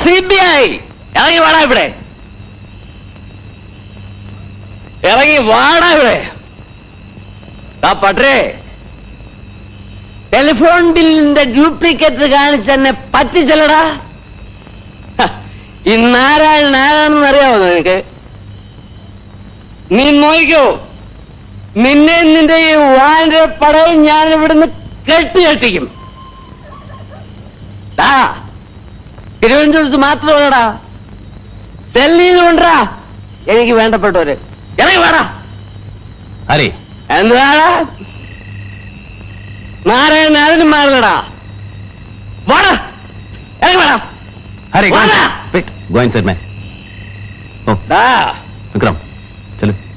CBI ഇറങ്ങി വാടാ ഇവിടെ, ഇറങ്ങി വാടാ ഇവിടെ. പട്ടേ, ടെലിഫോൺ ബില്ലിന്റെ ഡ്യൂപ്ലിക്കേറ്റ് കാണിച്ചെന്നെ പറ്റിച്ചല്ലടാ. ഈ നാരായണൻ ആരാണെന്ന് അറിയാമോ നിനക്ക്? നീ നോക്കിക്കോ, നിന്നെ നിന്റെ ഈ വാന്റെ പടവും ഞാൻ ഇവിടുന്ന് കെട്ടിക്കും. തിരുവനന്തപുരത്ത് മാത്രമല്ലടാ, ഡൽഹിയിലുണ്ടാ എനിക്ക് വേണ്ടപ്പെട്ടവര്. ഇറങ്ങി വേടാ. എന്താടാ നാരായണൻ അതിനും മാറില്ലടാ. വാടാ, ഇറങ്ങി വേടാ.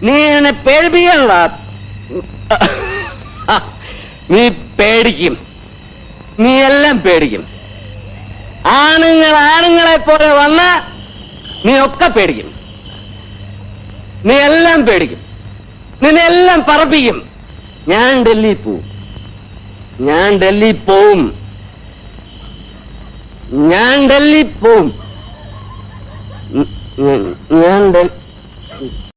നീ എന്നെ പേടിപ്പിക്കണടാ. നീ പേടിക്കും, നീ എല്ലാം പേടിക്കും. ആണുങ്ങളെ പോലെ വന്ന നീ ഒക്കെ പേടിക്കും, നീ എല്ലാം പേടിക്കും, നിന്നെല്ലാം പറപ്പിക്കും. ഞാൻ ഡൽഹി പോവും, ഞാൻ ഡൽഹി പോവും, ഞാൻ ഡൽഹി പോവും, ഞാൻ